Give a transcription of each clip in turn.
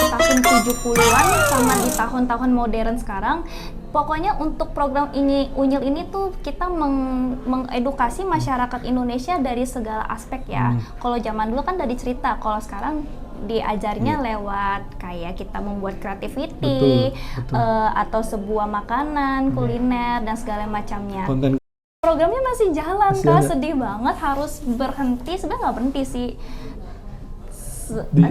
tahun 70-an sama di tahun-tahun modern sekarang. Pokoknya untuk program ini Unyil ini tuh kita mengedukasi masyarakat Indonesia dari segala aspek ya. Kalau zaman dulu kan dari cerita, kalau sekarang diajarnya lewat kayak kita membuat creativity, betul. atau sebuah makanan, kuliner dan segala macamnya. Konten Programnya masih jalan Masih Kak, ada. sedih banget harus berhenti. Sebenarnya nggak berhenti sih. di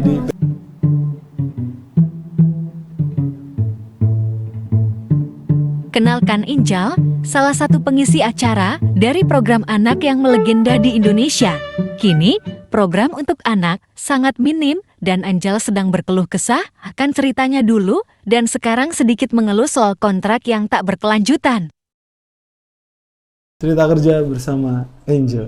Kenalkan Injal, salah satu pengisi acara dari program anak yang melegenda di Indonesia. Kini, program untuk anak sangat minim dan Anjal sedang berkeluh kesah akan ceritanya dulu dan sekarang sedikit mengeluh soal kontrak yang tak berkelanjutan. cerita kerja bersama Angel.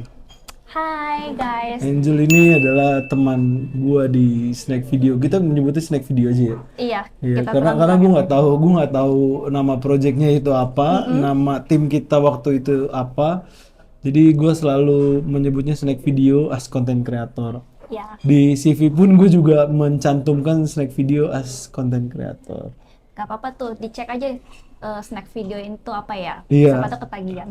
Hai guys. Angel ini adalah teman gua di Snack Video. Kita menyebutnya Snack Video aja ya. Iya, Iya, kita karena gue nggak tahu nama projectnya itu apa, nama tim kita waktu itu apa. Jadi gue selalu menyebutnya Snack Video as content creator. ya. Di CV pun gue juga mencantumkan Snack Video as content creator. Gak apa-apa tuh, dicek aja snack video itu apa ya. Iya. Siapa tahu ketagihan.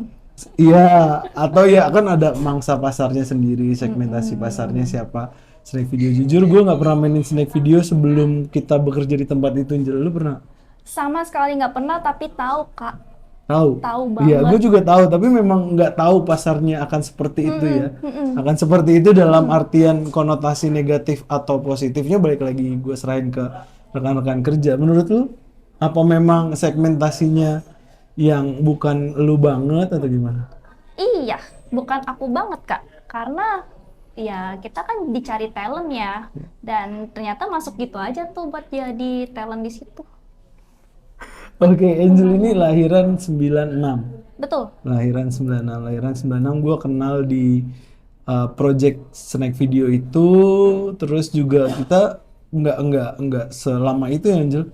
Iya, atau ya kan ada mangsa pasarnya sendiri, segmentasi pasarnya siapa. Snack Video, jujur gue nggak pernah mainin Snack Video sebelum kita bekerja di tempat itu. Angel, lu pernah? Sama sekali nggak pernah, tapi tahu Kak. Tahu. Tahu Iya, banget. gue juga tahu, tapi memang nggak tahu pasarnya akan seperti itu ya. Akan seperti itu dalam artian konotasi negatif atau positifnya balik lagi gue serahin ke rekan-rekan kerja. Menurut lu, apa memang segmentasinya yang bukan lu banget atau gimana? Iya, bukan aku banget Kak. Karena ya kita kan dicari talent ya. Dan ternyata masuk gitu aja tuh buat jadi talent di situ. Oke, Angel ini lahiran 96. Betul. Lahiran 96 gue kenal di project Snack Video itu. Terus juga kita nggak selama itu ya Angel.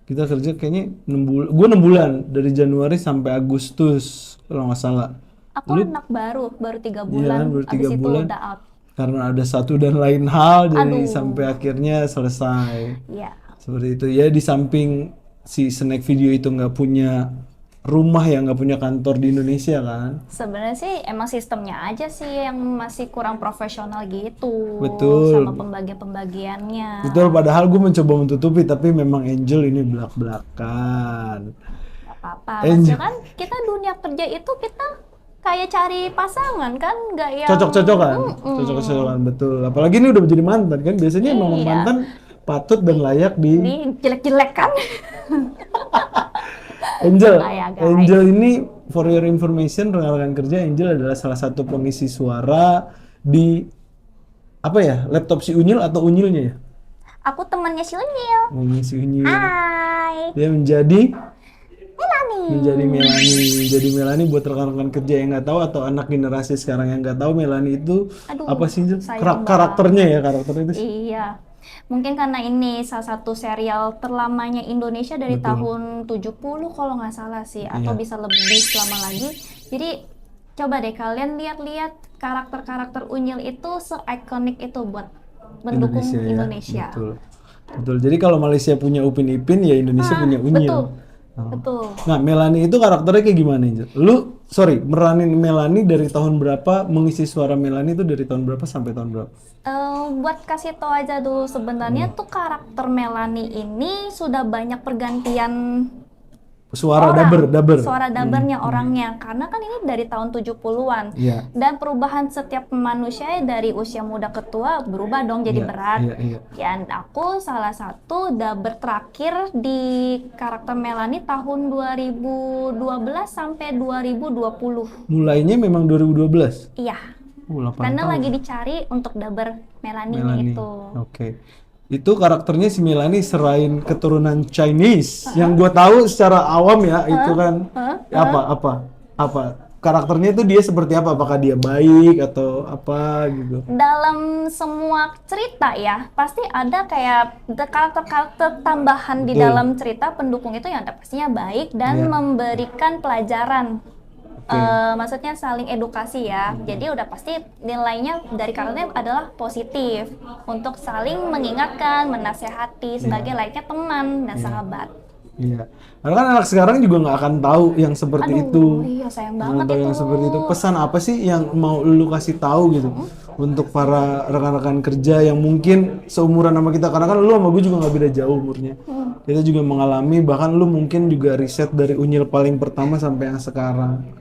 Kita kerja kayaknya 6 bulan. Gue 6 bulan dari Januari sampai Agustus kalau nggak salah. Aku anak baru 3 bulan. Iya, baru 3 Abis itu bulan. udah out. Karena ada satu dan lain hal jadi Aduh. sampai akhirnya selesai. Iya. Seperti itu ya, di samping si Snack Video itu nggak punya rumah ya, nggak punya kantor di Indonesia kan. Sebenarnya sih emang sistemnya aja sih yang masih kurang profesional gitu. Betul. Sama pembagian-pembagiannya. Betul, padahal gue mencoba menutupi, tapi memang Angel ini belak-belakan. Gak apa-apa. Angel. Maksudnya kan kita dunia kerja itu kita kayak cari pasangan kan, nggak yang Cocok-cocokan, cocok-cocokan, betul. Apalagi ini udah menjadi mantan kan, biasanya emang Iya. mantan patut dan layak di jelek-jelek kan. Angel. Ya, guys. Angel ini, for your information, rekan-rekan kerja, Angel adalah salah satu pengisi suara di apa ya, laptop si Unyil atau Unyilnya ya? Aku temannya si Unyil. Mengisi Unyil. Hai, Dia menjadi Melanie. Menjadi Melanie buat rekan-rekan kerja yang nggak tahu atau anak generasi sekarang yang nggak tahu, Melanie itu Aduh, apa sih Angel? sayang banget. Karakternya itu sih. Iya. Mungkin karena ini salah satu serial terlamanya Indonesia dari tahun 70 kalau nggak salah sih, atau Iya. bisa lebih lama lagi. Jadi coba deh kalian lihat-lihat karakter-karakter Unyil itu se-ikonik itu buat mendukung ya. Indonesia. Betul. Betul. Jadi kalau Malaysia punya Upin Ipin, ya Indonesia punya Unyil. Betul. Oh. Betul. Nah, Melanie itu karakternya kayak gimana, Angel? Meranin Melanie dari tahun berapa, mengisi suara Melanie itu dari tahun berapa sampai tahun berapa? Buat kasih tau aja dulu, sebenarnya tuh karakter Melanie ini sudah banyak pergantian Suara orang, daber. suara dabernya orangnya, karena kan ini dari tahun 70-an. Iya. Dan perubahan setiap manusia dari usia muda ke tua berubah dong jadi berat. Iya. Dan aku salah satu daber terakhir di karakter Melanie tahun 2012 sampai 2020. Mulainya memang 2012. Iya, 8 karena tahun. lagi dicari untuk daber Melanie Melanie. itu. Oke. Itu karakternya si Melanie selain keturunan Chinese, yang gue tahu secara awam ya, itu kan apa karakternya itu dia seperti apa? Apakah dia baik atau apa gitu? Dalam semua cerita ya, pasti ada kayak karakter-karakter tambahan di Betul. dalam cerita pendukung itu yang pastinya baik dan Iya. memberikan pelajaran Maksudnya saling edukasi ya. Jadi udah pasti nilainya dari karakternya adalah positif untuk saling mengingatkan, menasehati sebagai layaknya teman dan sahabat. Iya. Karena kan anak sekarang juga nggak akan tahu yang seperti Aduh, itu. iya sayang Nggak banget tahu itu. yang seperti itu. Pesan apa sih yang mau lu kasih tahu gitu untuk para rekan-rekan kerja yang mungkin seumuran sama kita? Karena kan lu sama gue juga nggak beda jauh umurnya. Kita juga mengalami, bahkan lu mungkin juga riset dari Unyil paling pertama sampai yang sekarang.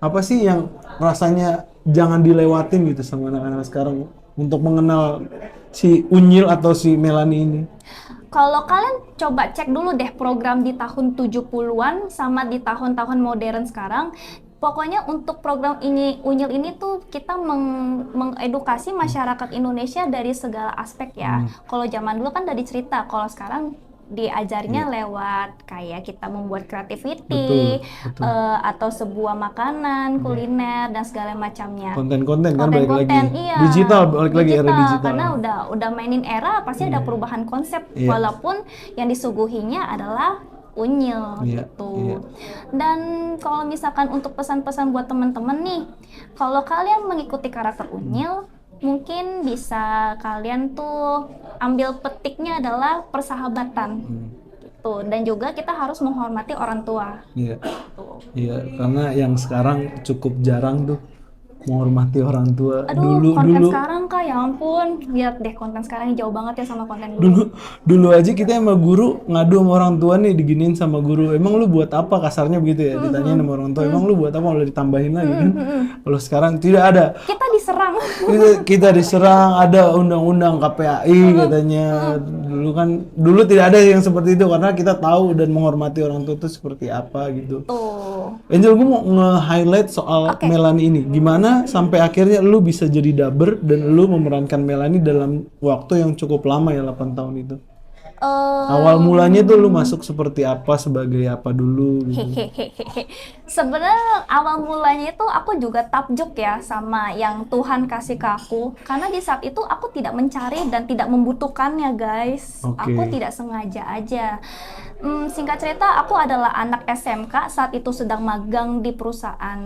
Apa sih yang rasanya jangan dilewatin gitu sama anak-anak sekarang untuk mengenal si Unyil atau si Melanie ini? Kalau kalian coba cek dulu deh program di tahun 70-an sama di tahun-tahun modern sekarang, pokoknya untuk program ini Unyil ini tuh kita mengedukasi masyarakat Indonesia dari segala aspek ya. Kalau zaman dulu kan dari cerita, kalau sekarang diajarnya lewat kayak kita membuat creativity, Betul. atau sebuah makanan, kuliner dan segala macamnya. Konten-konten kan balik lagi. Konten-konten, iya. Digital balik lagi era digital. Karena udah mainin era pasti ada perubahan konsep Iya. walaupun yang disuguhinya adalah Unyil Iya, gitu. iya. Dan kalau misalkan untuk pesan-pesan buat teman-teman nih, kalau kalian mengikuti karakter Unyil, mungkin bisa kalian tuh ambil petiknya adalah persahabatan. Gitu. Dan juga kita harus menghormati orang tua. Iya. Tuh. Iya, karena yang sekarang cukup jarang tuh menghormati orang tua. Aduh, Dulu konten dulu sekarang kak, ya ampun. Lihat deh konten sekarang jauh banget ya sama konten dulu. dulu dulu aja kita sama guru ngadu sama orang tua nih, diginiin sama guru. Emang lu buat apa, kasarnya begitu ya, ditanyain sama orang tua. Emang lu buat apa, udah ditambahin lagi kan. Kalau sekarang tidak ada. Kita diserang. Kita diserang, ada undang-undang KPAI katanya. Dulu tidak ada yang seperti itu karena kita tahu dan menghormati orang tua itu seperti apa gitu. Tuh. Angel, gue mau nge-highlight soal Melanie ini. Gimana sampai akhirnya lu bisa jadi dubber dan lu memerankan Melanie dalam waktu yang cukup lama ya, 8 tahun itu. Awal mulanya tuh lu masuk seperti apa, sebagai apa dulu gitu. Hehehe. Sebenarnya awal mulanya itu aku juga takjub ya sama yang Tuhan kasih ke aku, karena di saat itu aku tidak mencari dan tidak membutuhkannya guys. Oke. Aku tidak sengaja aja. Singkat cerita, aku adalah anak SMK saat itu sedang magang di perusahaan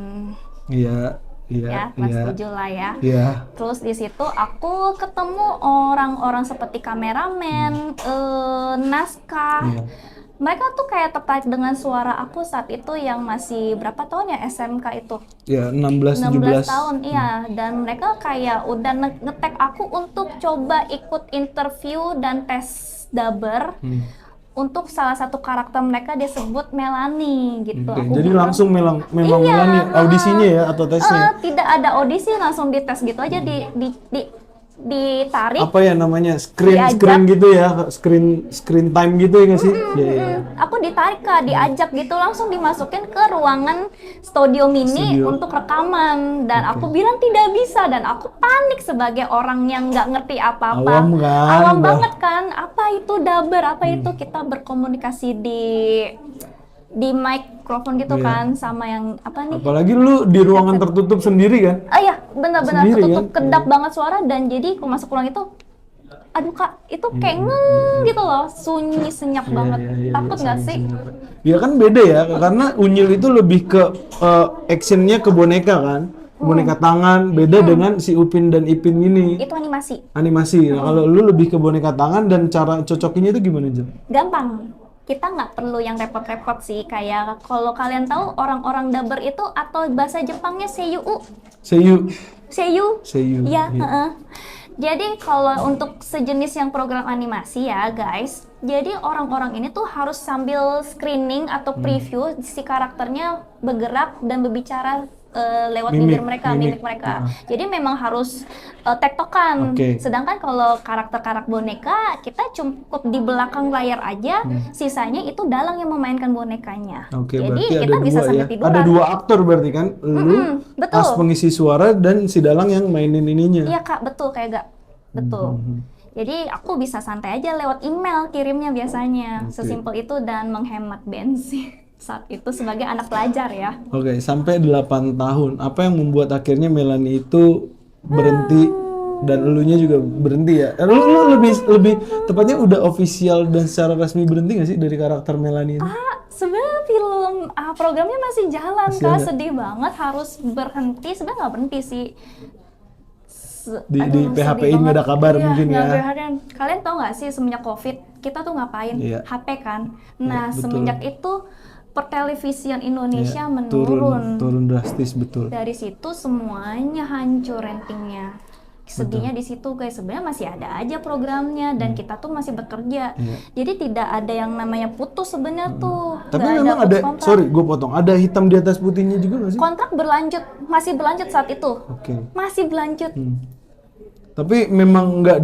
Iya, ya, kelas 7 lah ya. Iya. Terus di situ aku ketemu orang-orang seperti kameramen, naskah. Iya. Mereka tuh kayak tertarik dengan suara aku saat itu yang masih berapa tahun ya SMK itu? Ya, 16 16 17. tahun, iya. Dan mereka kayak udah nge-tag aku untuk coba ikut interview dan tes dubber. Untuk salah satu karakter mereka disebut Melanie gitu. Oke, Aku jadi bilang, langsung memang Iya, Melanie audisinya ya atau tesnya? tidak ada audisi, langsung dites gitu aja, ditarik. Apa ya namanya, screen Diajak. gitu ya, screen time gitu ya nggak sih? Iya, iya. Aku ditarik kak, diajak gitu, langsung dimasukin ke ruangan studio mini Studio. untuk rekaman. Dan aku bilang tidak bisa, dan aku panik sebagai orang yang nggak ngerti apa-apa. Awam kan, Awam udah. banget kan, apa itu dubber, apa itu kita berkomunikasi di mikrofon gitu Iya. kan, sama yang apa nih? Apalagi lu di ruangan tertutup sendiri kan? Iya, benar-benar Sendiri, ketutup, kan? kedap banget suara, dan jadi aku masuk ruang itu, aduh kak, itu kayak gitu loh, sunyi senyap banget. Iya, Takut nggak sih? Ya kan beda ya, karena Unyil itu lebih ke actionnya ke boneka kan, boneka tangan, beda dengan si Upin dan Ipin ini Itu animasi. animasi. Nah, kalau lu lebih ke boneka tangan dan cara cocokinnya itu gimana Jel? Gampang. Kita nggak perlu yang repot-repot sih. Kayak kalau kalian tahu orang-orang dubber itu, atau bahasa Jepangnya seiyu. Seiyu, Seiyu. seiyu. Iya, heeh. Jadi kalau untuk sejenis yang program animasi ya guys, jadi orang-orang ini tuh harus sambil screening atau preview si karakternya bergerak dan berbicara lewat bibir mereka, mimik mereka. Jadi memang harus tektokan. Oke. Sedangkan kalau karakter-karakter boneka, kita cukup di belakang layar aja, sisanya itu dalang yang memainkan bonekanya. Oke, Jadi berarti kita ada bisa dua sambil ya. tiduran. Ada 2 aktor berarti kan? Lu betul. as pengisi suara dan si dalang yang mainin ininya. Iya kak, betul kayak gak? Betul. Jadi aku bisa santai aja lewat email kirimnya biasanya. Sesimpel itu dan menghemat bensin saat itu sebagai anak pelajar ya. Oke, sampai 8 tahun. Apa yang membuat akhirnya Melanie itu berhenti dan elunya juga berhenti ya? Lu lebih tepatnya udah official dan secara resmi berhenti nggak sih dari karakter Melanie ini? Sebenarnya programnya masih jalan Masih Kak, ada. sedih banget harus berhenti. Sebenarnya nggak berhenti sih. Di Aduh, sedih PHP-in nggak ada banget. kabar Iya, mungkin nggak ya. ada kabar. Kalian tau nggak sih semenjak COVID kita tuh ngapain? Iya. HP kan. Iya, Nah, betul. semenjak itu pertelevisian Indonesia Ya, menurun. turun drastis betul. Dari situ semuanya hancur ratingnya. Sedihnya di situ guys, sebenarnya masih ada aja programnya dan kita tuh masih bekerja. Iya. Jadi tidak ada yang namanya putus sebenarnya tuh. Tapi Nggak memang putus ada, kontrak. sorry gue potong, ada hitam di atas putihnya juga nggak sih? Kontrak berlanjut, masih berlanjut saat itu. Oke. Masih berlanjut. Tapi memang nggak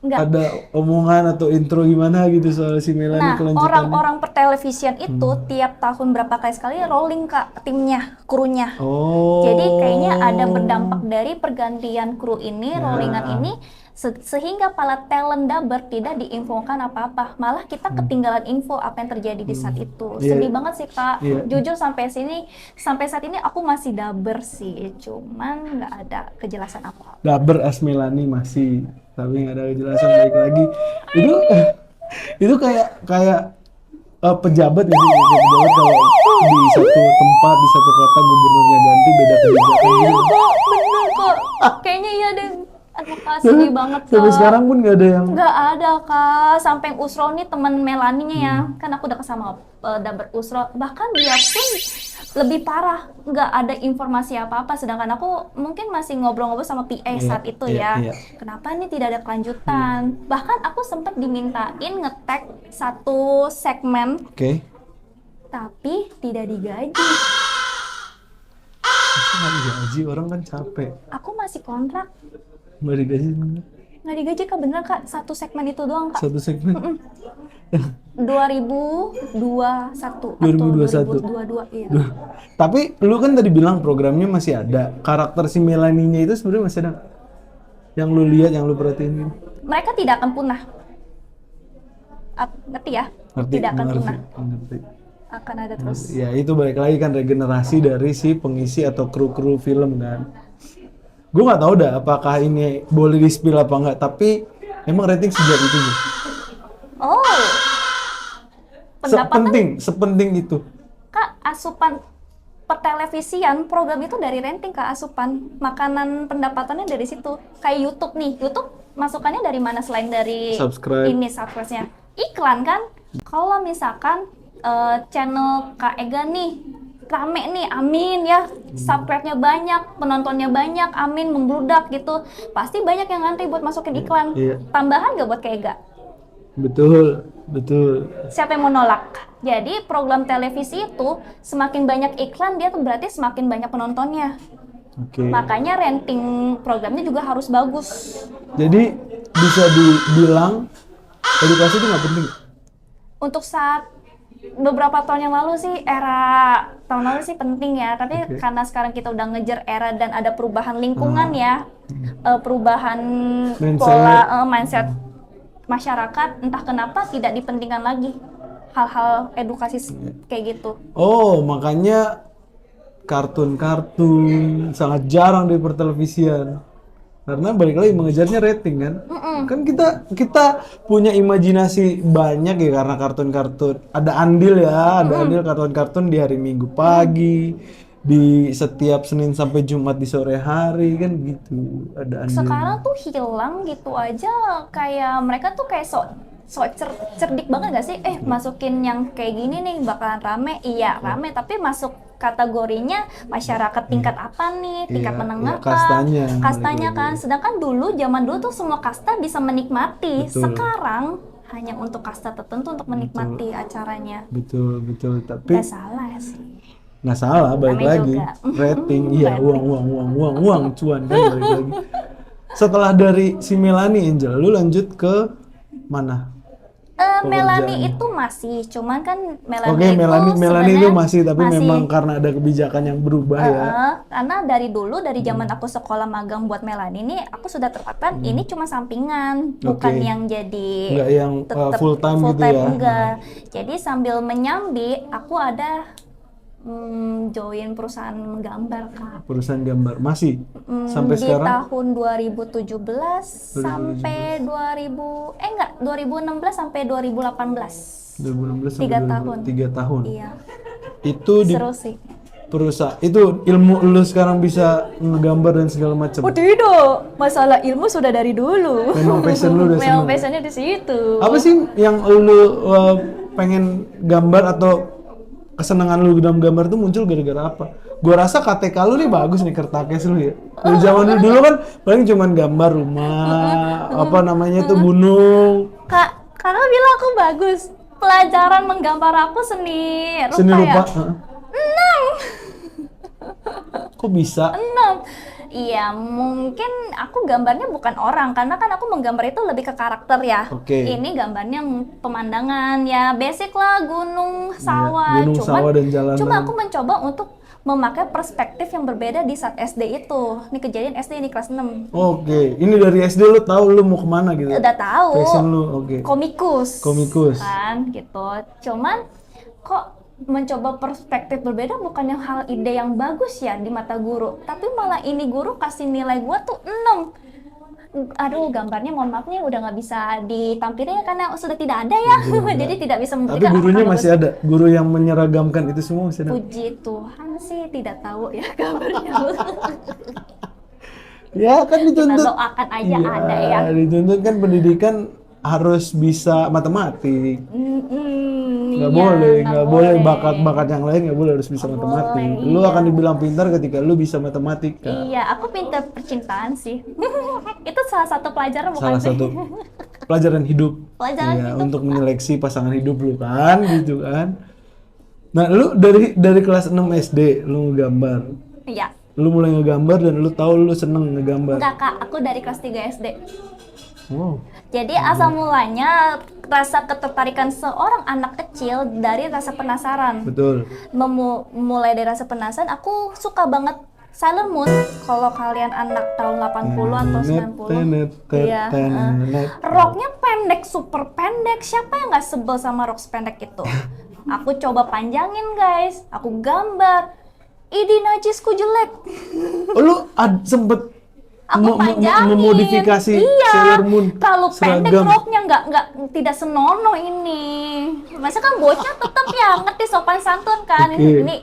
Nggak. ada omongan atau intro gimana gitu soal si Melanie Nah, kelanjutannya. orang-orang pertelevisian itu tiap tahun berapa kali sekali rolling Kak timnya, krunya. Oh. Jadi kayaknya ada berdampak dari pergantian kru ini, Ya. rollingan ini, sehingga para talent dubber tidak diinfokan apa-apa. Malah kita ketinggalan info apa yang terjadi di saat itu. Iya. Sedih banget sih Kak. Iya. Jujur sampai saat ini aku masih dubber sih, cuman nggak ada kejelasan apa. Dubber as Melanie masih, tapi nggak ada kejelasan balik lagi. Itu kayak pejabat ya sih, kayak pejabat kalau di satu tempat di satu kota gubernurnya ganti beda kebijakan Iya gitu. kok, bener kok. Kayaknya iya deh. Aduh Kak, sedih banget Kak. Sampai sekarang pun nggak ada yang. Nggak ada Kak, sampai Usro nih teman Melaninya ya, kan aku udah sama dubber Usro, bahkan dia pun lebih parah, nggak ada informasi apa-apa, sedangkan aku mungkin masih ngobrol-ngobrol sama PA saat itu iya, ya. iya. Kenapa nih tidak ada kelanjutan? Bahkan aku sempat dimintain nge-tag satu segmen, Oke. tapi tidak digaji. Masa nggak digaji, orang kan capek. Aku masih kontrak, Nggak digaji nggak digaji Kak, bener Kak, satu segmen itu doang Kak. satu segmen. 2021 2021. atau 2022 iya. Tapi lu kan tadi bilang programnya masih ada. Karakter si Melanie-nya itu sebenarnya masih ada. Yang lu lihat, yang lu perhatiin. Mereka tidak akan punah. Ngerti ya? Ngerti? Tidak akan Ngerti, punah. ngerti. Akan ada terus. Ya itu balik lagi kan regenerasi dari si pengisi atau kru-kru film kan. Gue nggak tahu dah apakah ini boleh di-spill apa nggak. Tapi emang rating sejak itu nih. Oh. Pendapatan Sepenting itu. Kak, asupan pertelevisian program itu dari renting Kak, asupan. Makanan pendapatannya dari situ. Kayak YouTube nih. YouTube masukannya dari mana selain dari Subscribe. ini subscribe-nya? Iklan kan? Kalau misalkan channel Kak Ega nih rame nih, amin ya, subscribe-nya banyak, penontonnya banyak, amin, membludak gitu, pasti banyak yang ngantri buat masukin iklan. Iya. Tambahan nggak buat Kak Ega? Betul. Siapa yang mau nolak? Jadi program televisi itu semakin banyak iklan, dia tuh berarti semakin banyak penontonnya. Oke. Makanya rating programnya juga harus bagus. Jadi bisa dibilang edukasi itu nggak penting. Untuk saat beberapa tahun yang lalu sih, tahun lalu sih penting ya, tapi Oke. karena sekarang kita udah ngejar era dan ada perubahan lingkungan ya, perubahan Mindset. pola mindset masyarakat, entah kenapa tidak dipentingkan lagi hal-hal edukasi kayak gitu. Oh, makanya kartun-kartun sangat jarang di pertelevisian. Karena balik lagi mengejarnya rating kan. Kan kita punya imajinasi banyak ya karena kartun-kartun. Ada andil ya, ada andil kartun-kartun di hari Minggu pagi, di setiap Senin sampai Jumat di sore hari kan gitu. Ada andil. Sekarang tuh hilang gitu aja, kayak mereka tuh kayak cerdik banget gak sih? Masukin yang kayak gini nih bakalan rame, iya rame, tapi masuk kategorinya masyarakat tingkat apa nih, tingkat Iya, menengah iya, kah? kastanya Kastanya balik kan, lagi. sedangkan zaman dulu tuh semua kasta bisa menikmati, Betul. sekarang hanya untuk kasta tertentu untuk menikmati acaranya. Betul. Tapi Gak salah sih. nggak salah, balik Namanya lagi juga. rating, iya uang cuan kan balik lagi. Setelah dari si Melanie Angel, lu lanjut ke mana? Melanie itu masih, cuman kan Melanie Oke, itu Melanie itu sebenarnya masih, tapi memang karena ada kebijakan yang berubah ya. karena dari zaman aku sekolah magang buat Melanie ini, aku sudah terapkan ini cuma sampingan, bukan Oke. yang jadi Nggak yang tetep full time gitu ya. enggak. Jadi sambil menyambi, aku ada join perusahaan menggambar Kak. Perusahaan gambar masih sampai Di sekarang. tahun 2017 sampai 2016 sampai 2018. 2016 3 sampai tahun. 3 tahun. Iya, Itu di seru sih. perusahaan itu ilmu lu sekarang bisa ngegambar dan segala macam. Oh tidak, masalah ilmu sudah dari dulu. Memang passion lu udah Memang seneng. passionnya di situ. Apa sih yang lu pengen gambar atau kesenangan lu dalam gambar tuh muncul gara-gara apa? Gua rasa KTK lu nih bagus nih, Kertakes lu ya. Dari zaman dulu kan paling cuman gambar rumah, apa namanya tuh gunung, Kak, kakak bilang aku bagus. Pelajaran menggambar aku seni rupa, seni rupa. ya? Heeh. 6. Kok bisa? 6. Iya, mungkin aku gambarnya bukan orang, karena kan aku menggambar itu lebih ke karakter ya. Oke. Ini gambarnya pemandangan ya, basic lah, gunung, sawah. gunung, sawah, dan jalanan. Cuma aku mencoba untuk memakai perspektif yang berbeda di saat SD itu. Ini kejadian SD ini kelas 6. Oke, ini dari SD lu tahu lu mau kemana gitu? Udah tahu. Passion lu, oke. Komikus. Komikus. Kan, gitu. Cuman kok mencoba perspektif berbeda bukan yang hal ide yang bagus ya di mata guru, tapi malah ini guru kasih nilai gua tuh 6. Aduh, gambarnya mohon maaf nih udah nggak bisa ditampilin ya karena sudah tidak ada ya. Jadi tidak bisa Tapi memberikan gurunya apa-apa masih bagus. ada, guru yang menyeragamkan itu semua masih ada. Puji Tuhan sih tidak tahu ya gambarnya. Ya kan Kita dituntut. doakan aja Iya, ada ya. dituntut kan pendidikan harus bisa matematik. Nggak boleh bakat-bakat yang lain nggak boleh, harus bisa Nggak matematik. boleh, Lu iya. akan dibilang pintar ketika lu bisa matematika. Iya, aku pintar percintaan sih. Itu salah satu pelajaran bukan Salah sih? satu pelajaran hidup. Pelajaran Iya, hidup. untuk menyeleksi pasangan hidup lu kan, gitu kan. Nah, lu dari kelas 6 SD lu ngegambar. Iya. Lu mulai ngegambar dan lu tahu lu seneng ngegambar. Enggak kak, aku dari kelas 3 SD. Wow. Jadi asal mulanya rasa ketertarikan seorang anak kecil dari rasa penasaran. Betul. Mulai dari rasa penasaran, aku suka banget Sailor Moon. Kalau kalian anak tahun 80 atau 90. Iya. Roknya pendek, super pendek. Siapa yang nggak sebel sama rok pendek itu? Aku coba panjangin guys, aku gambar. Idi najisku jelek. Oh, lu sempet Aku panjangin. memodifikasi iya. Sailor Moon Kalau pendek seragam. roknya nggak tidak senonoh ini. Masa kan bocah tetap ya ngerti sopan santun kan. Oke. Ini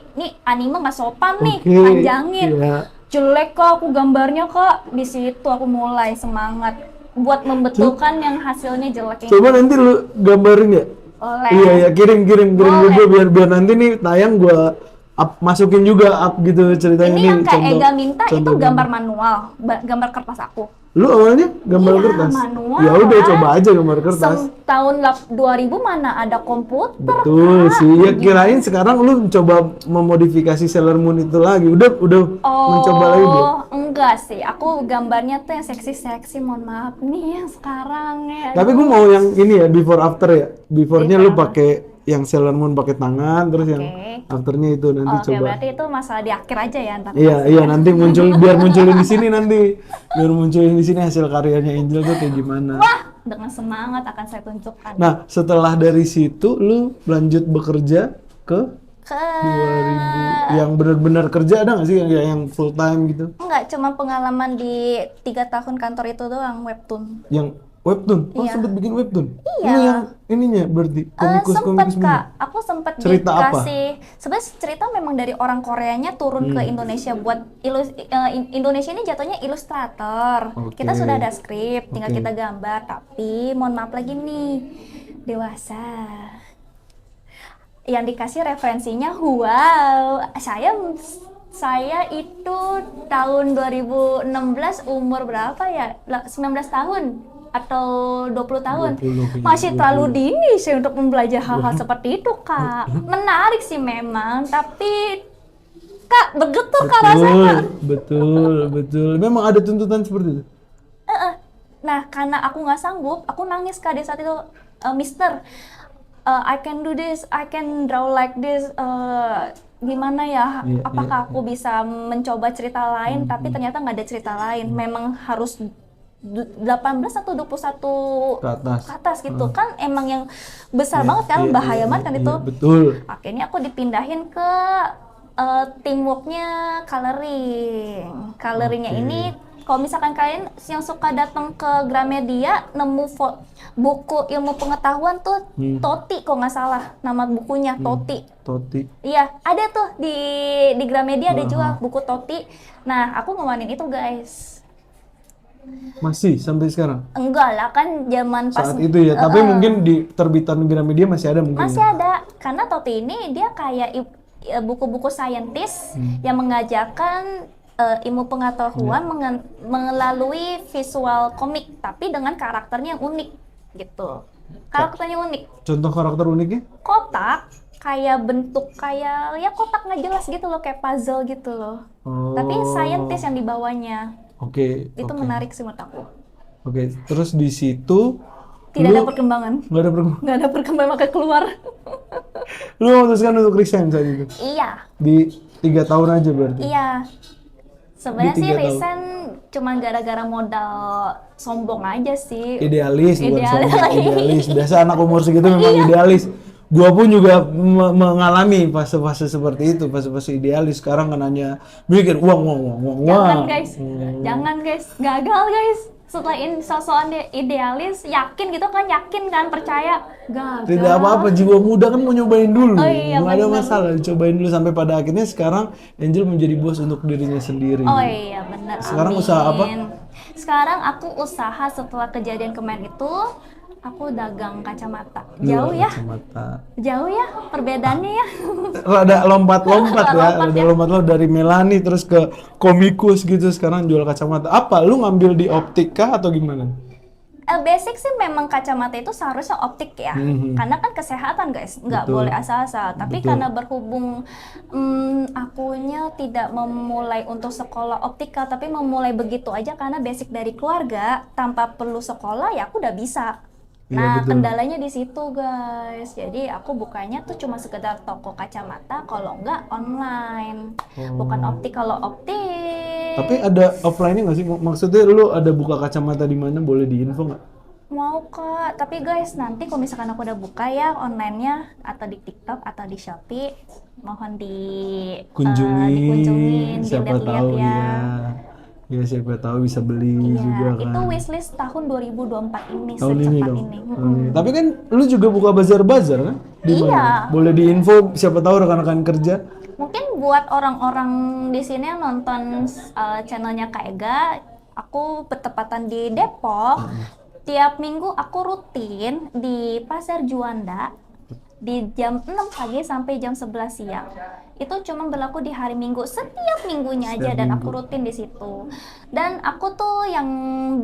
anime nggak sopan nih, Oke, panjangin. iya. Jelek kok aku gambarnya kok. Di situ aku mulai semangat buat membetulkan yang hasilnya jelek ini. Coba nanti lu gambarin ya. Oleh. Iya, kirim Boleh. juga biar nanti nih tayang gua masukin juga gitu ceritanya Ini nih. yang Kak contoh- Ega minta itu contoh gambar manual, gambar kertas aku. Lu awalnya gambar Iya, kertas? manual Ya udah lah. coba aja gambar kertas. Tahun 2000 mana ada komputer. Betul Kak. sih. Ya kirain sekarang lu coba memodifikasi Sailor Moon itu lagi. Udah mencoba lagi belum? Oh, enggak sih. Aku gambarnya tuh yang seksi-seksi, mohon maaf nih yang sekarang ya. Tapi gue mau yang ini ya, before after ya. Before-nya Before lu pakai yang Sailor Moon pakai tangan, terus yang afternya itu nanti Oke, coba. berarti itu masalah di akhir aja ya ntar. Iya nanti biar munculin di sini nanti. Biar munculin di sini hasil karyanya Angel tuh kayak gimana. Wah, dengan semangat akan saya tunjukkan. Nah, setelah dari situ lu lanjut bekerja ke Ke 2000 yang benar-benar kerja, ada nggak sih yang full time gitu? enggak, cuma pengalaman di 3 tahun kantor itu doang, webtoon. Yang webtoon? Oh, Iya. sempet bikin webtoon? Iya. Lu yang ininya berarti komikus Sempet semua? kak, aku sempet Cerita apa? dikasih. Sebenarnya cerita memang dari orang Koreanya turun ke Indonesia buat Indonesia ini jatuhnya ilustrator. Oke. Kita sudah ada skrip, tinggal Oke. kita gambar. Tapi mohon maaf lagi nih, dewasa. Yang dikasih referensinya, wow, saya itu tahun 2016 umur berapa ya? 19 tahun atau 20 tahun. 20, Masih terlalu dini sih untuk belajar hal-hal seperti itu, Kak. Menarik sih memang, tapi Kak, bergetar Kak rasanya. Betul. Memang ada tuntutan seperti itu. Nah, karena aku nggak sanggup, aku nangis Kak di saat itu, Mister, I can do this, I can draw like this, gimana ya, Iya, apakah aku bisa mencoba cerita lain, tapi ternyata nggak ada cerita lain, memang harus 18 atau 21 Ke atas. gitu kan, emang yang besar banget kan, bahaya banget kan itu. Betul. Akhirnya aku dipindahin ke teamworknya coloring. Coloringnya Oke. ini Kalau misalkan kalian yang suka datang ke Gramedia nemu buku ilmu pengetahuan tuh Toti kok nggak salah nama bukunya Toti. Toti. Iya, ada tuh di Gramedia ada jual buku Toti. Nah, aku ngemanin itu guys. Masih sampai sekarang? Enggak lah, kan zaman pas Saat itu ya, tapi mungkin di terbitan Gramedia masih ada mungkin. masih ada. Karena Toti ini dia kayak buku-buku saintis yang mengajarkan ilmu pengetahuan melalui visual komik, tapi dengan karakternya yang unik gitu. Karakternya unik. Contoh karakter uniknya? Kotak, kayak bentuk kayak ya kotak nggak jelas gitu loh, kayak puzzle gitu loh. Oh. Tapi saintis yang dibawanya. Oke. Itu menarik sih menurut aku. Oke, terus di situ Tidak ada perkembangan. nggak ada perkembangan. Nggak ada perkembangan, maka keluar. Lu memutuskan untuk resign saat itu? Iya. Di 3 tahun aja berarti? Iya. Sebenarnya Di sih 3 tahun. resign cuma gara-gara modal sombong aja sih. Idealis, bukan Idealis. sombong, idealis. Biasa anak umur segitu memang idealis. Gua pun juga mengalami fase-fase seperti itu, fase-fase idealis. Sekarang kan hanya mikir uang. Jangan guys, jangan guys, gagal guys. Setelah sosokan idealis, yakin gitu kan, percaya, gagal. Tidak apa-apa, jiwa muda kan mau nyobain dulu. Oh iya, Nggak ada bener. masalah, cobain dulu sampai pada akhirnya sekarang Angel menjadi bos untuk dirinya sendiri. Oh iya benar. Sekarang amin. usaha apa? Sekarang aku usaha setelah kejadian kemarin itu, aku dagang kacamata. Jual Jauh ya, kacamata. jauh ya perbedaannya ya. Rada lompat-lompat ya, Lompat rada ya. lompat-lompat dari Melani terus ke komikus gitu, sekarang jual kacamata. Apa, lu ngambil di optik kah atau gimana? Basic sih memang kacamata itu seharusnya optik ya, karena kan kesehatan guys, nggak Betul. boleh asal-asal. Tapi Betul. karena berhubung akunya tidak memulai untuk sekolah optika, tapi memulai begitu aja karena basic dari keluarga, tanpa perlu sekolah ya aku udah bisa. Iya, Nah, betul. kendalanya di situ guys. Jadi aku bukanya tuh cuma sekedar toko kacamata, kalau enggak online. Bukan optik, kalau optik. Tapi ada offline-nya nggak sih? Maksudnya lu ada buka kacamata di mana? Boleh diinfo nggak? Mau Kak, tapi guys nanti kalau misalkan aku udah buka ya online-nya atau di TikTok atau di Shopee, mohon dikunjungin, siapa dilihat-lihat tahu ya. ya siapa tahu bisa beli juga Iya, kan. itu wishlist tahun 2024 ini, Tahun ini secepat dong. ini. Tahun ini. Tapi kan lu juga buka bazar-bazar kan? Di Iya. mana? Boleh diinfo siapa tahu rekan-rekan kerja. Mungkin buat orang-orang di sini yang nonton channelnya Kak Ega, aku bertepatan di Depok. Tiap minggu aku rutin di Pasar Juanda di jam 6 pagi sampai jam 11 siang. Itu cuma berlaku di hari Minggu, setiap minggunya aja, dan aku rutin di situ. Dan aku tuh yang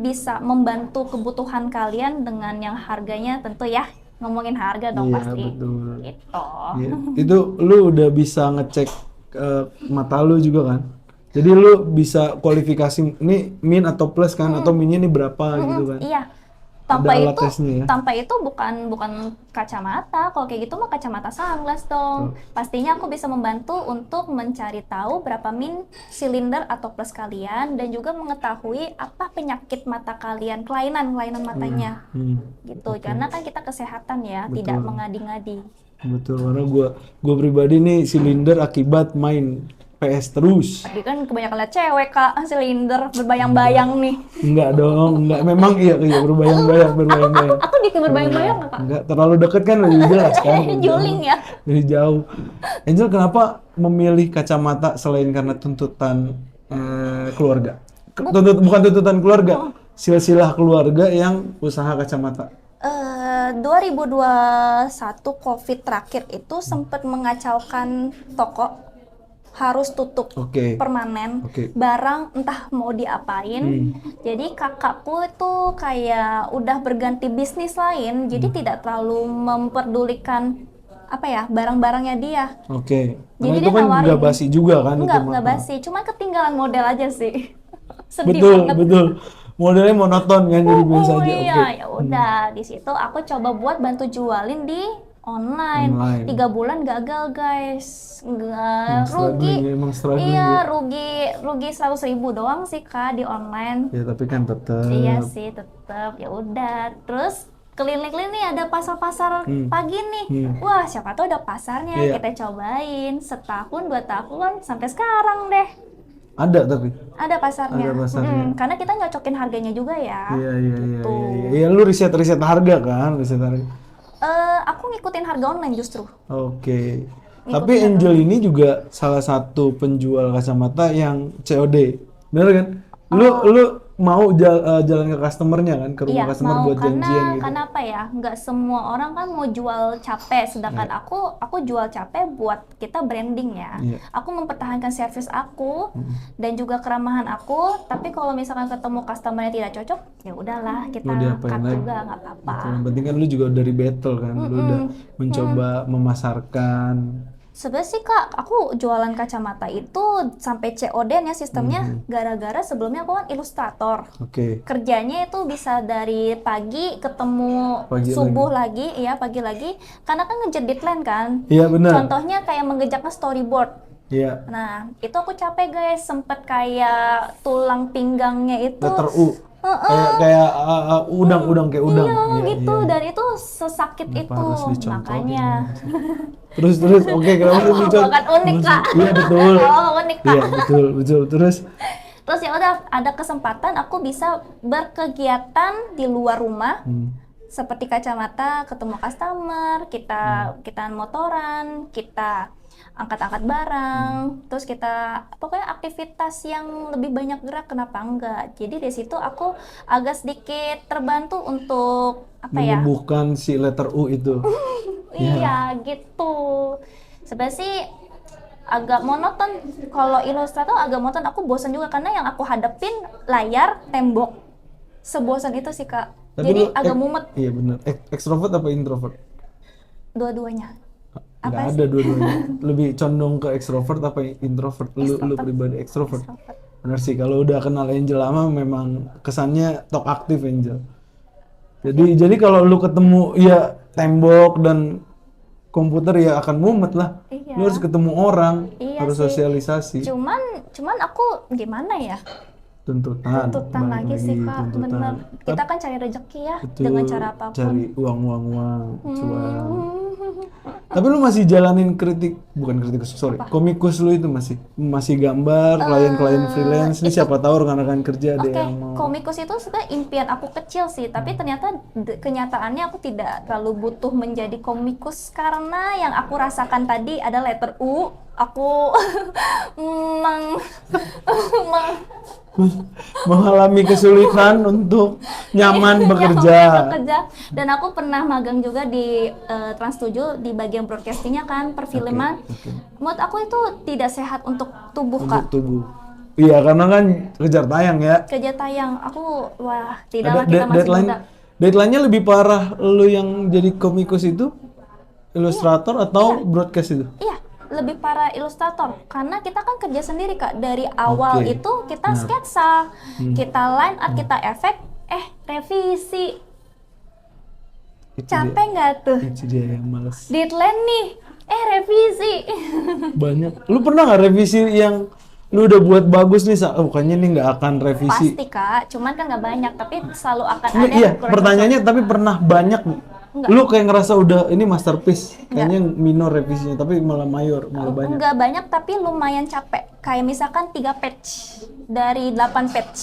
bisa membantu kebutuhan kalian dengan yang harganya tentu ya, ngomongin harga dong Iya, pasti. betul. Gitu. Iya. Itu lu udah bisa ngecek mata lu juga kan? Jadi lu bisa kualifikasi ini min atau plus kan, atau minnya ini berapa gitu kan? Iya. Ada alat tesnya ya? Tanpa itu bukan kacamata. Kalau kayak gitu mah kacamata sunglass dong. Pastinya aku bisa membantu untuk mencari tahu berapa min silinder atau plus kalian, dan juga mengetahui apa penyakit mata kalian, kelainan matanya. Gitu. Karena kan kita kesehatan ya, tidak mengadi-ngadi. Betul, karena gua pribadi nih silinder akibat main PS terus. Tadi kan kebanyakan lihat cewek Kak, silinder berbayang-bayang nih. Enggak dong, enggak. Memang iya berbayang-bayang. Aku dikit berbayang-bayang nggak Kak? Enggak, terlalu dekat kan lebih jelas kan. Juling ya. Dari jauh. Angel kenapa memilih kacamata selain karena tuntutan keluarga? Bukan tuntutan keluarga, silsilah keluarga yang usaha kacamata. 2021 COVID terakhir itu sempat mengacaukan toko, harus tutup Oke. permanen. Oke. Barang entah mau diapain. Jadi kakakku itu kayak udah berganti bisnis lain, jadi tidak terlalu memperdulikan apa ya, barang-barangnya dia. Oke. Jadi Karena dia itu kan nawarin. nggak basi juga kan? itu Enggak mah. basi, cuma ketinggalan model aja sih. Sedih Betul, banget. betul. Modelnya monoton kan, jadi biasa aja. Iya, Oke. ya udah di situ aku coba buat bantu jualin di online. Online. 3 bulan gagal guys, nggak rugi. Emang struggling Iya, ya. rugi 100.000 doang sih Kak di online. Ya tapi kan tetap. Iya sih, tetap ya udah. Terus keliling-keliling nih ada pasar-pasar pagi nih. Wah, siapa tahu ada pasarnya, Iya. kita cobain. Setahun 2 tahun sampai sekarang deh. Ada tapi. Ada pasarnya. Ada pasarnya. Karena kita nyocokin harganya juga ya. Iya, iya, iya, Gitu. iya. Iya, lu riset harga kan, riset harga. Aku ngikutin harga online justru. Oke. Tapi Angel ini juga salah satu penjual kacamata yang COD. Bener kan? Lu mau jalan ke customernya kan, ke rumah Iya, customer mau buat janjian gitu. karena apa ya? Nggak semua orang kan mau jual capek, sedangkan aku jual capek buat kita branding ya. Iya. Aku mempertahankan servis aku dan juga keramahan aku. Tapi kalau misalkan ketemu customer yang tidak cocok, ya udahlah kita Mau diapain cut lagi? juga nggak apa-apa. Yang penting kan lu juga dari battle kan, lu udah mencoba memasarkan. Sebenarnya sih Kak, aku jualan kacamata itu sampai COD-nya sistemnya gara-gara sebelumnya aku kan ilustrator. Oke. Kerjanya itu bisa dari pagi ketemu Pagi subuh lagi, iya pagi lagi, karena kan ngejar deadline kan. Iya benar. Contohnya kayak mengerjakan storyboard. Iya. Nah, itu aku capek guys, sempet kayak tulang pinggangnya itu. Letter U. Kayak udang kayak udang. Iya, gitu, iya. dan itu sesakit itu, Harus dicontohin. makanya. Terus oke kalau lu Bukan unik Kak. Iya betul. Oh, unik Kak. Iya betul. Terus Terus ya udah ada kesempatan aku bisa berkegiatan di luar rumah. Seperti kacamata, ketemu customer, kita motoran, kita angkat-angkat barang, terus kita pokoknya aktivitas yang lebih banyak gerak, kenapa enggak? Jadi dari situ aku agak sedikit terbantu untuk apa ya? menumbuhkan si letter U itu. Iya gitu. Sebenarnya sih agak monoton, kalau ilustrator agak monoton, aku bosan juga karena yang aku hadapin layar, tembok. Sebosan itu sih Kak. Tapi Jadi lu agak mumet Iya benar. Extrovert apa introvert? dua-duanya. Nggak ada dua-duanya. Lebih condong ke extrovert apa introvert? Lu pribadi extrovert. Benar sih, kalau udah kenal Angel lama memang kesannya talk aktif Angel. Jadi kalau lu ketemu ya tembok dan komputer ya akan mumet lah. Iya. Lu harus ketemu orang, Iya harus sih. sosialisasi. Cuman aku gimana ya? Tuntutan Tuntutan balik lagi sih Kak, tuntutan. bener. Kita kan cari rezeki ya Betul, dengan cara apapun. cari uang, cuan. Tapi lu masih jalanin bukan kritikus, sorry, komikus lu itu masih gambar, klien-klien freelance, ini siapa tahu rekan-rekan kerja ada Oke, yang mau. komikus itu sebenarnya impian aku kecil sih, tapi ternyata kenyataannya aku tidak terlalu butuh menjadi komikus karena yang aku rasakan tadi ada letter U. Aku mengalami kesulitan untuk nyaman bekerja. Dan aku pernah magang juga di Trans 7 di bagian broadcastingnya kan, perfilman. Oke. Menurut aku itu tidak sehat untuk tubuh Untuk Kak. tubuh. Iya, karena kan kejar tayang ya. Kerja tayang, aku wah Ada tidaklah kita masih muda. Deadline-nya lebih parah lu yang jadi komikus itu, ilustrator atau broadcast itu? Iya, lebih parah ilustrator karena kita kan kerja sendiri Kak. Dari awal Oke. itu kita sketsa, kita line art, kita efek, revisi. Itu Capek nggak tuh? Itu dia yang males. Deadline nih, revisi. Banyak. Lu pernah nggak revisi yang lu udah buat bagus nih, bukannya nih nggak akan revisi? Pasti Kak, cuman kan nggak banyak, tapi selalu akan Nggak, ada iya, yang kurang pertanyaannya tapi pernah banyak nggak? Enggak. Lu kayak ngerasa udah ini masterpiece, kayaknya minor revisinya, tapi malah mayor, malah cocok. banyak. Nggak banyak tapi lumayan capek. Kayak misalkan 3 page dari 8 page.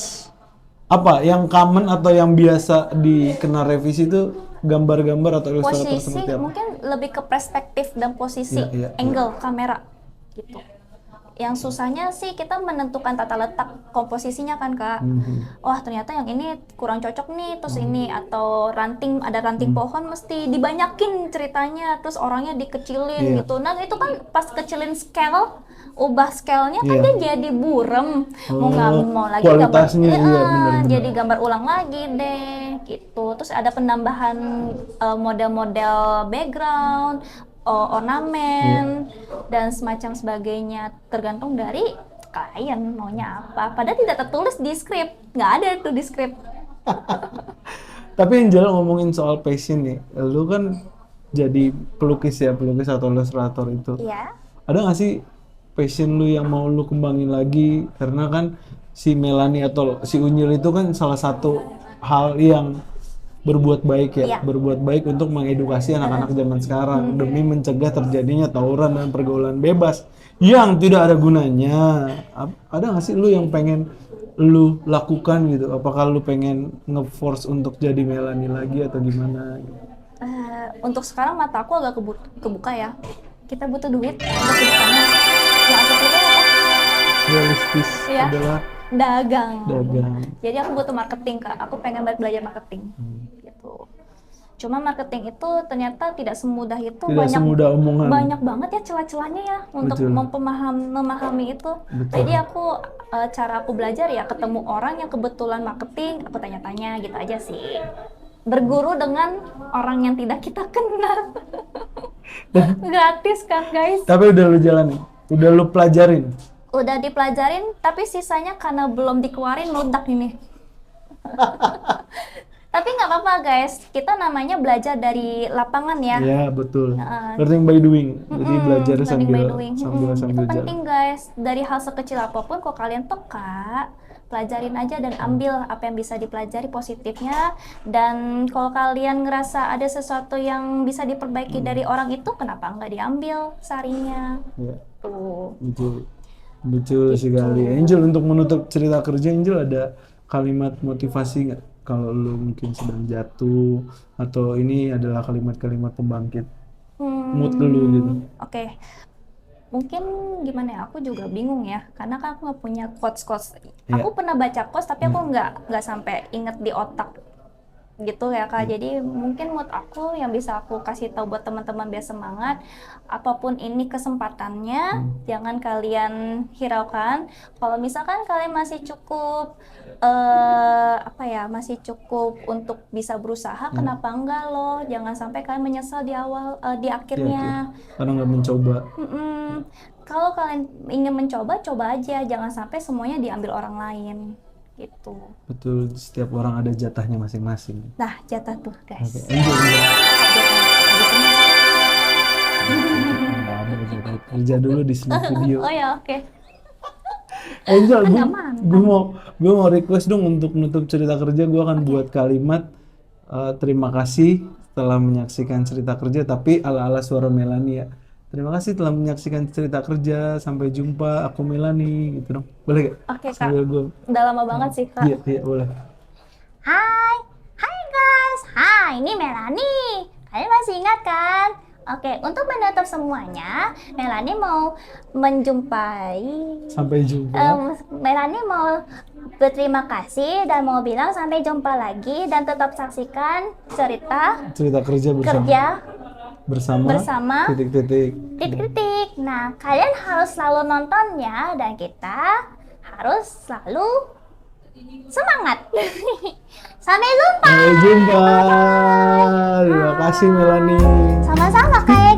Apa yang common atau yang biasa dikena revisi itu gambar-gambar atau ilustrator Posisi seperti apa? mungkin lebih ke perspektif dan posisi, Iya, iya. angle kamera gitu. Yang susahnya sih kita menentukan tata letak komposisinya kan Kak. Wah ternyata yang ini kurang cocok nih, terus ini atau ada ranting pohon mesti dibanyakin ceritanya, terus orangnya dikecilin Iya. gitu. Nah itu kan pas kecilin scale, ubah scale-nya kan Iya. dia jadi burem. Mau nggak mau lagi kualitasnya, gambar, iya, benar-benar. jadi gambar ulang lagi deh gitu. Terus ada penambahan model-model background, ornamen dan semacam sebagainya, tergantung dari klien maunya apa. Padahal tidak tertulis di skrip, nggak ada tuh di skrip. Tapi Angel ngomongin soal passion nih, lu kan jadi pelukis atau ilustrator itu. Iya. Ada nggak sih passion lu yang mau lu kembangin lagi? Karena kan si Melanie atau si Unyil itu kan salah satu hal yang berbuat baik ya, Iya. berbuat baik untuk mengedukasi anak-anak zaman sekarang demi mencegah terjadinya tawuran dan pergaulan bebas yang tidak ada gunanya. Ada nggak sih lu yang pengen lu lakukan gitu? Apakah lu pengen nge-force untuk jadi Melanie lagi atau gimana? Untuk sekarang mata aku agak kebuka ya. Kita butuh duit untuk kedepannya. Yang aku pilih apa? Realistis Iya. adalah Dagang. dagang. Jadi aku butuh marketing Kak. Aku pengen belajar marketing. Gitu. Cuma marketing itu ternyata tidak semudah itu. Tidak semudah omongan. Banyak banget ya celah-celahnya ya untuk Betul. memahami itu. Betul. Jadi cara aku belajar ya ketemu orang yang kebetulan marketing, aku tanya-tanya gitu aja sih. Berguru dengan orang yang tidak kita kenal. Gratis kan guys? Tapi udah lu jalanin, udah lu pelajarin. Udah dipelajarin, tapi sisanya karena belum dikeluarin meledak ini. Tapi nggak apa-apa guys, kita namanya belajar dari lapangan ya. Ya betul. Learning by doing. Jadi belajar Learning sambil by doing. sambil Itu sambil jalan. penting guys, dari hal sekecil apapun kok kalian peka, pelajarin aja dan ambil apa yang bisa dipelajari positifnya. Dan kalau kalian ngerasa ada sesuatu yang bisa diperbaiki dari orang itu, kenapa nggak diambil sarinya? Ya, Tuh. betul. Betul sekali. Angel, untuk menutup cerita kerja, Angel ada kalimat motivasi nggak? Kalau lu mungkin sedang jatuh atau ini adalah kalimat-kalimat pembangkit mood lu gitu. Oke. Mungkin gimana ya, aku juga bingung ya, karena kan aku nggak punya quotes. Iya. Aku pernah baca quotes, tapi aku nggak sampai inget di otak gitu ya Kak. Jadi mungkin mood aku yang bisa aku kasih tahu buat teman-teman biar semangat, apapun ini kesempatannya, jangan kalian hiraukan. Kalau misalkan kalian masih cukup masih cukup untuk bisa berusaha, kenapa enggak loh? Jangan sampai kalian menyesal di akhirnya. Karena nggak mencoba. Kalau kalian ingin mencoba, coba aja, jangan sampai semuanya diambil orang lain gitu. Betul, setiap orang ada jatahnya masing-masing. Nah, jatah tuh guys. Oke, Angel. Nggak ada jatah kerja dulu di Snack Video. Oh ya, oke. Angel, Kan nggak mantap. gue mau request dong untuk menutup cerita kerja. Gue akan buat kalimat terima kasih telah menyaksikan cerita kerja, tapi ala-ala suara Melanie ya. Terima kasih telah menyaksikan cerita kerja. Sampai jumpa. Aku Melanie, gitu dong. Boleh gak? Oke Kak. Sambil gue. Udah lama banget sih Kak. Iya, boleh. Hai guys. Hai, ini Melanie. Kalian masih ingat kan? Oke, untuk menutup semuanya, Melanie mau menjumpai. Sampai jumpa. Melanie mau berterima kasih dan mau bilang sampai jumpa lagi, dan tetap saksikan Cerita kerja bersama. titik-titik. Nah, kalian harus selalu nontonnya dan kita harus selalu semangat. Sampai jumpa. Sampai jumpa. Terima kasih Melanie. Sama-sama kayak